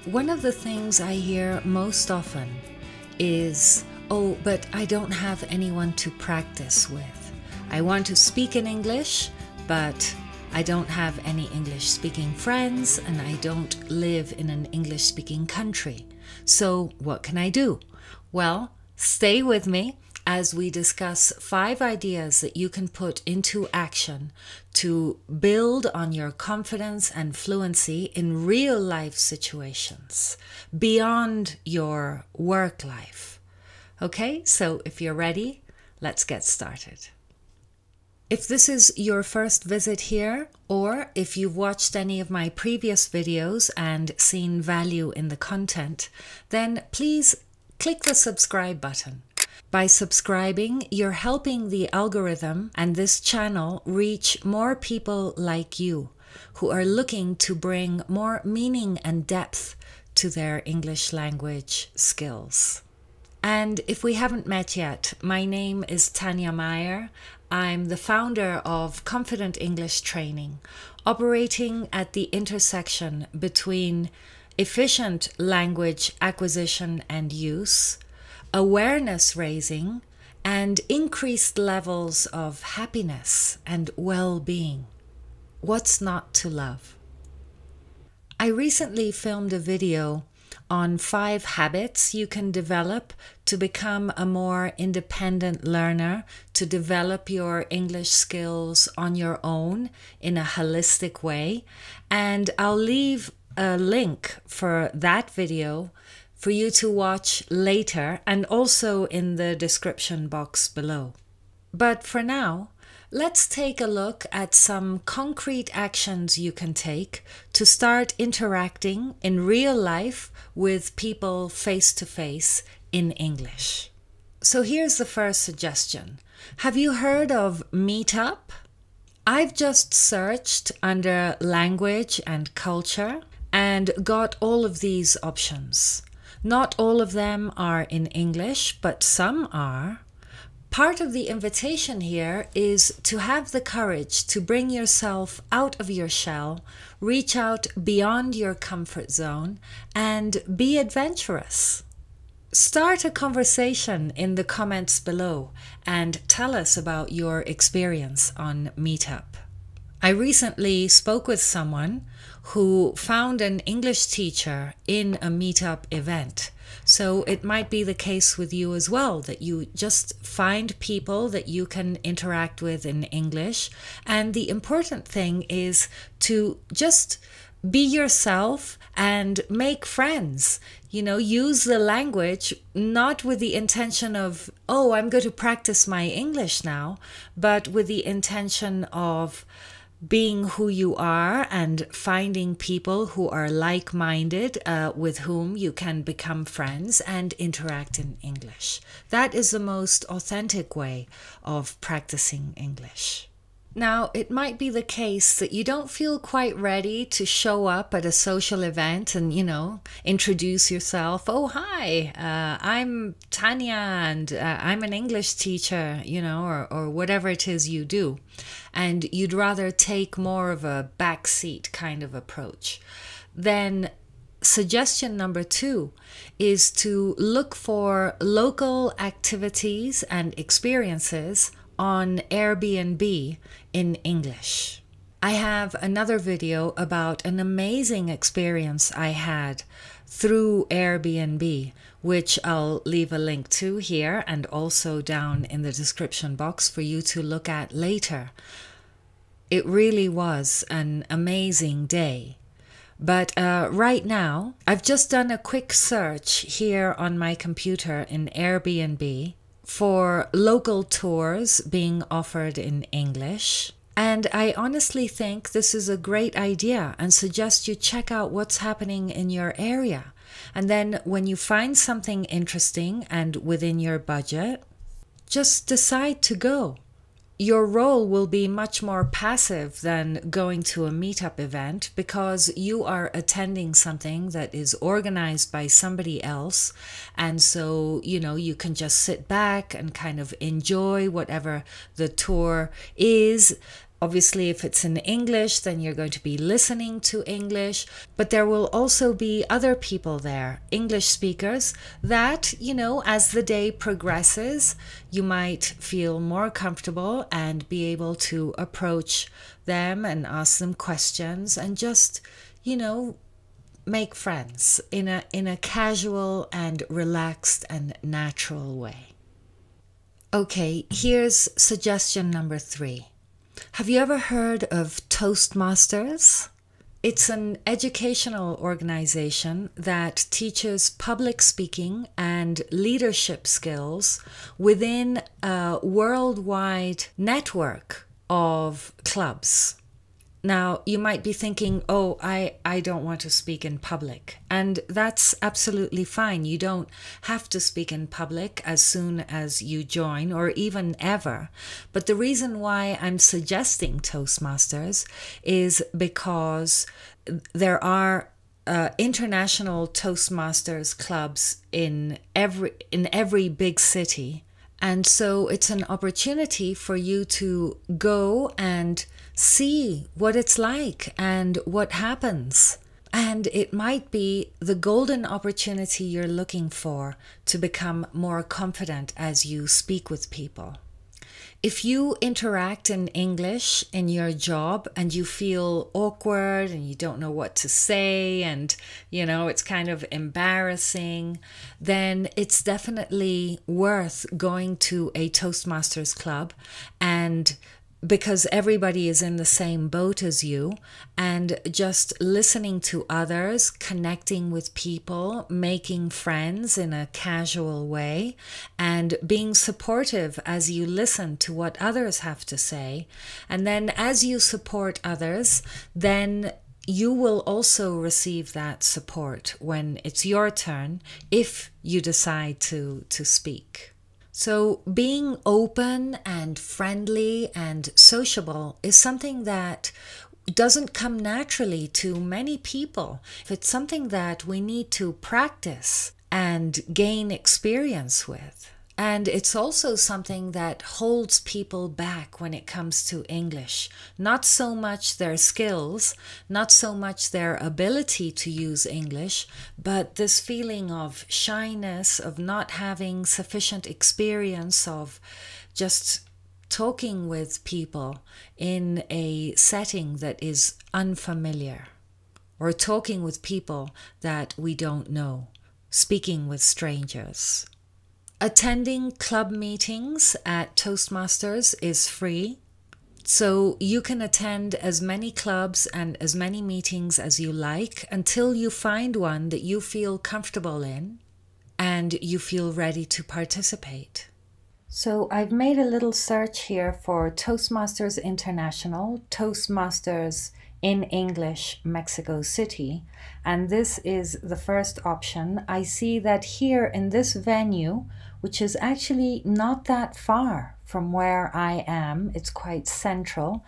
One of the things I hear most often is, oh, but I don't have anyone to practice with. I want to speak in English, but I don't have any English-speaking friends and I don't live in an English-speaking country. So what can I do? Well, stay with me as we discuss 5 ideas that you can put into action to build on your confidence and fluency in real life situations beyond your work life. Okay, so if you're ready, let's get started. If this is your first visit here, or if you've watched any of my previous videos and seen value in the content, then please click the subscribe button. By subscribing, you're helping the algorithm and this channel reach more people like you who are looking to bring more meaning and depth to their English language skills. And if we haven't met yet, my name is Tanya Meyer. I'm the founder of Confident English Training, operating at the intersection between efficient language acquisition and use, awareness raising, and increased levels of happiness and well-being. What's not to love? I recently filmed a video on 5 habits you can develop to become a more independent learner, to develop your English skills on your own in a holistic way. And I'll leave a link for that video for you to watch later and also in the description box below. But for now, let's take a look at some concrete actions you can take to start interacting in real life with people face to face in English. So here's the first suggestion. Have you heard of Meetup? I've just searched under language and culture and got all of these options. Not all of them are in English, but some are. Part of the invitation here is to have the courage to bring yourself out of your shell, reach out beyond your comfort zone, and be adventurous. Start a conversation in the comments below and tell us about your experience on Meetup. I recently spoke with someone who found an English teacher in a Meetup event. So it might be the case with you as well, that you just find people that you can interact with in English. And the important thing is to just be yourself and make friends. You know, use the language not with the intention of, oh, I'm going to practice my English now, but with the intention of being who you are and finding people who are like-minded with whom you can become friends and interact in English. That is the most authentic way of practicing English. Now, it might be the case that you don't feel quite ready to show up at a social event and, introduce yourself. Oh, hi, I'm Tanya and I'm an English teacher, or whatever it is you do. And you'd rather take more of a backseat kind of approach. Then suggestion number 2 is to look for local activities and experiences on Airbnb in English. I have another video about an amazing experience I had through Airbnb, which I'll leave a link to here and also down in the description box for you to look at later. It really was an amazing day. But right now, I've just done a quick search here on my computer in Airbnb for local tours being offered in English. And I honestly think this is a great idea and suggest you check out what's happening in your area. And then when you find something interesting and within your budget, just decide to go. Your role will be much more passive than going to a meetup event because you are attending something that is organized by somebody else. And so, you can just sit back and kind of enjoy whatever the tour is Obviously, if it's in English, then you're going to be listening to English, but there will also be other people there, English speakers, that, as the day progresses, you might feel more comfortable and be able to approach them and ask them questions and just, make friends in a casual and relaxed and natural way. Okay, here's suggestion number 3. Have you ever heard of Toastmasters? It's an educational organization that teaches public speaking and leadership skills within a worldwide network of clubs. Now, you might be thinking, oh, I don't want to speak in public. And that's absolutely fine. You don't have to speak in public as soon as you join or even ever. But the reason why I'm suggesting Toastmasters is because there are international Toastmasters clubs in every big city. And so it's an opportunity for you to go and see what it's like and what happens. And it might be the golden opportunity you're looking for to become more confident as you speak with people. If you interact in English in your job and you feel awkward and you don't know what to say and, it's kind of embarrassing, then it's definitely worth going to a Toastmasters club, and because everybody is in the same boat as you, and just listening to others, connecting with people, making friends in a casual way, and being supportive as you listen to what others have to say. And then as you support others, then you will also receive that support when it's your turn, if you decide to speak. So being open and friendly and sociable is something that doesn't come naturally to many people. It's something that we need to practice and gain experience with. And it's also something that holds people back when it comes to English. Not so much their skills, not so much their ability to use English, but this feeling of shyness, of not having sufficient experience, of just talking with people in a setting that is unfamiliar, or talking with people that we don't know, speaking with strangers. Attending club meetings at Toastmasters is free, so you can attend as many clubs and as many meetings as you like until you find one that you feel comfortable in and you feel ready to participate. So I've made a little search here for Toastmasters International, Toastmasters in English, Mexico City, and this is the first option. I see that here in this venue, which is actually not that far from where I am, it's quite central.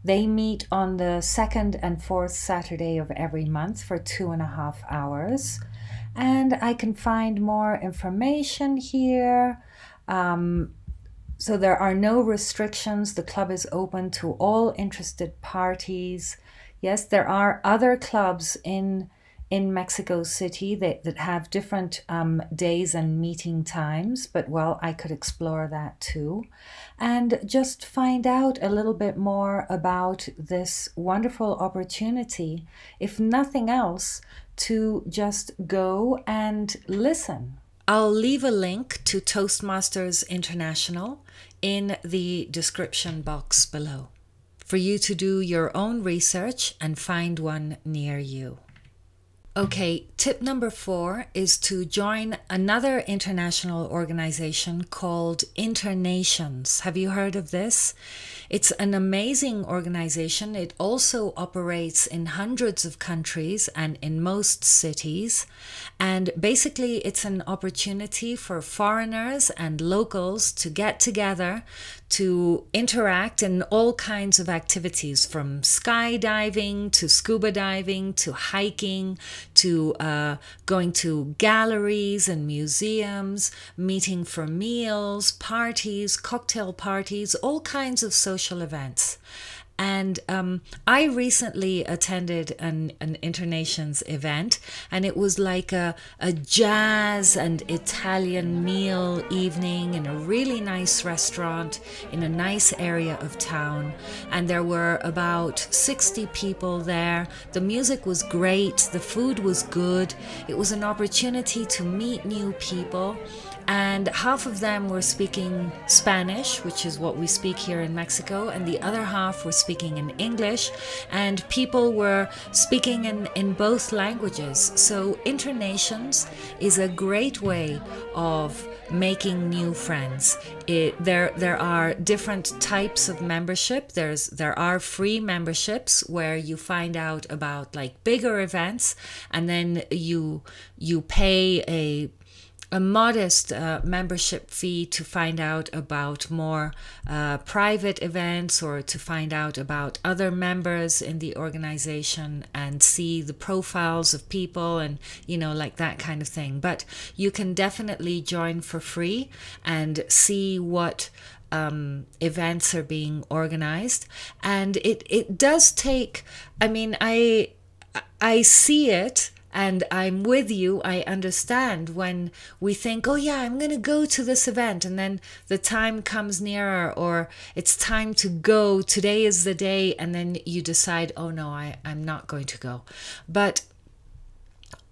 They meet on the 2nd and 4th Saturday of every month for 2.5 hours. And I can find more information here. So there are no restrictions. The club is open to all interested parties. Yes, there are other clubs in Mexico City that have different days and meeting times, but well, I could explore that too. And just find out a little bit more about this wonderful opportunity, if nothing else, to just go and listen. I'll leave a link to Toastmasters International in the description box below for you to do your own research and find one near you. Okay, tip number 4 is to join another international organization called Internations. Have you heard of this? It's an amazing organization. It also operates in hundreds of countries and in most cities. And basically, it's an opportunity for foreigners and locals to get together to interact in all kinds of activities, from skydiving to scuba diving to hiking to going to galleries and museums, meeting for meals, parties, cocktail parties, all kinds of social events. And I recently attended an Internations event, and it was like a jazz and Italian meal evening in a really nice restaurant in a nice area of town. And there were about 60 people there. The music was great, the food was good. It was an opportunity to meet new people. And half of them were speaking Spanish, which is what we speak here in Mexico, and the other half were speaking in English, and people were speaking in both languages. So Internations is a great way of making new friends. There are different types of membership. There are free memberships where you find out about like bigger events, and then you pay a modest membership fee to find out about more private events, or to find out about other members in the organization and see the profiles of people and, you know, like that kind of thing. But you can definitely join for free and see what events are being organized. And it does take, I mean, I see it. And I'm with you. I understand when we think, oh yeah, I'm going to go to this event, and then the time comes nearer, or it's time to go. Today is the day. And then you decide, oh no, I'm not going to go. But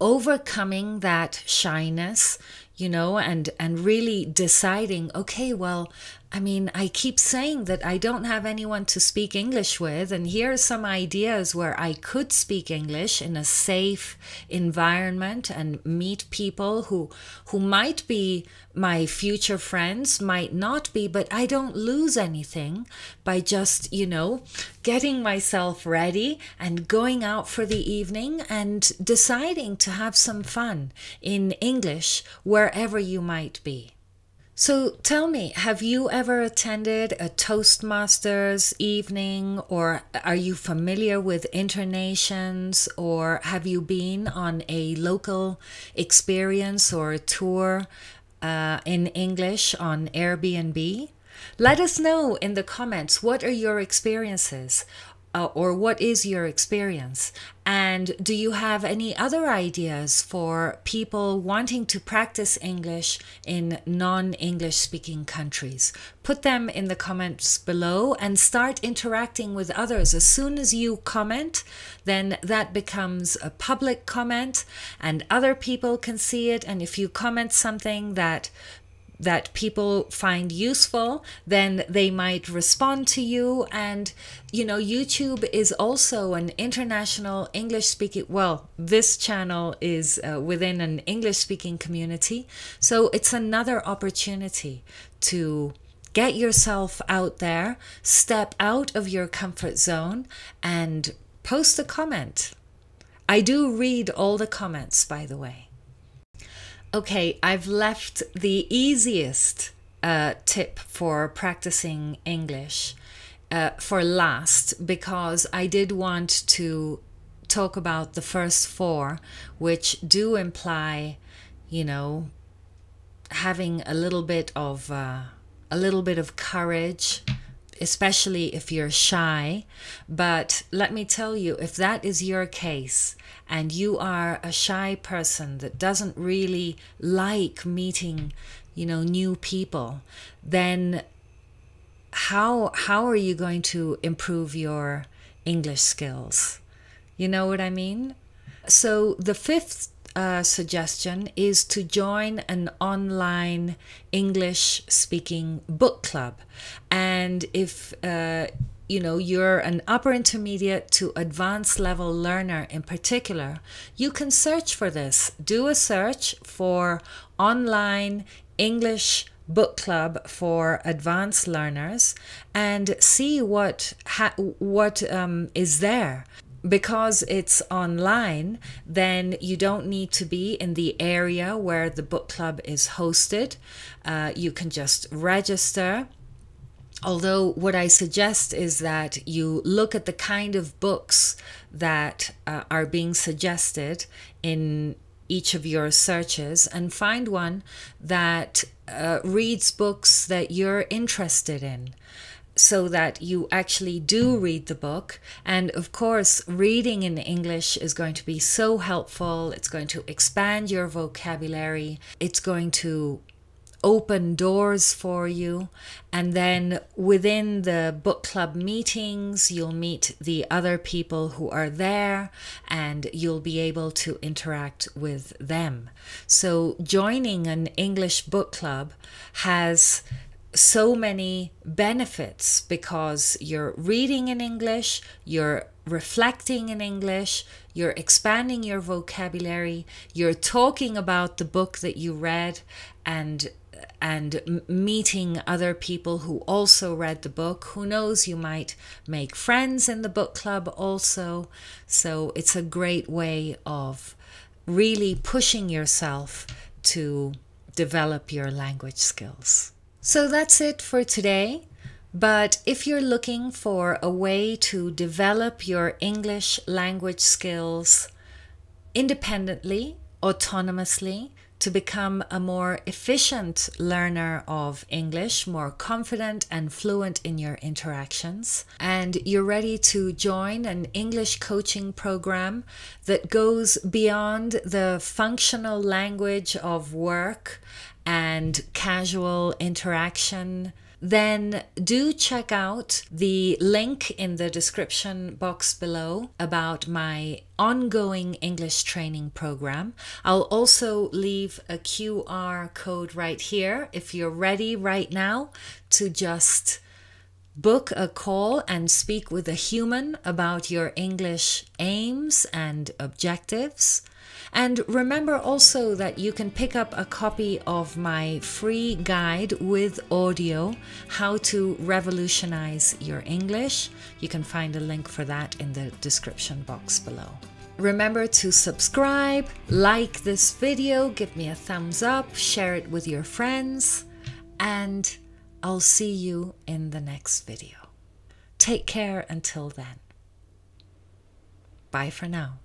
overcoming that shyness, you know, and really deciding, okay, well, I mean, I keep saying that I don't have anyone to speak English with, and here are some ideas where I could speak English in a safe environment and meet people who might be my future friends, might not be, but I don't lose anything by just, you know, getting myself ready and going out for the evening and deciding to have some fun in English wherever you might be. So tell me, have you ever attended a Toastmasters evening, or are you familiar with Internations, or have you been on a local experience or a tour in English on Airbnb? Let us know in the comments, what are your experiences? Or what is your experience? And do you have any other ideas for people wanting to practice English in non-English speaking countries? Put them in the comments below and start interacting with others. As soon as you comment, then that becomes a public comment and other people can see it. And if you comment something that people find useful, then they might respond to you. And, you know, YouTube is also an international English speaking, well, this channel is within an English speaking community. So it's another opportunity to get yourself out there, step out of your comfort zone and post a comment. I do read all the comments, by the way. Okay, I've left the easiest tip for practicing English for last, because I did want to talk about the first four, which do imply, you know, having a little bit of courage, especially if you're shy. But let me tell you, if that is your case and you are a shy person that doesn't really like meeting, you know, new people, then how are you going to improve your English skills? You know what I mean? So the fifth suggestion is to join an online English speaking book club. And if you know, you're an upper intermediate to advanced level learner in particular, you can search for this. Do a search for online English book club for advanced learners and see what is there. Because it's online, then you don't need to be in the area where the book club is hosted. You can just register. Although what I suggest is that you look at the kind of books that are being suggested in each of your searches and find one that reads books that you're interested in. so that you actually do read the book. And of course, reading in English is going to be so helpful. It's going to expand your vocabulary. It's going to open doors for you. And then within the book club meetings, you'll meet the other people who are there and you'll be able to interact with them. So joining an English book club has so many benefits because you're reading in English, you're reflecting in English, you're expanding your vocabulary, you're talking about the book that you read and meeting other people who also read the book. Who knows, you might make friends in the book club also. So it's a great way of really pushing yourself to develop your language skills. So that's it for today. But if you're looking for a way to develop your English language skills independently, autonomously, to become a more efficient learner of English, more confident and fluent in your interactions, and you're ready to join an English coaching program that goes beyond the functional language of work and casual interaction, then do check out the link in the description box below about my ongoing English training program. I'll also leave a QR code right here if you're ready right now to just book a call and speak with a human about your English aims and objectives. And remember also that you can pick up a copy of my free guide with audio, How to Revolutionize Your English. You can find a link for that in the description box below. Remember to subscribe, like this video, give me a thumbs up, share it with your friends, and I'll see you in the next video. Take care until then. Bye for now.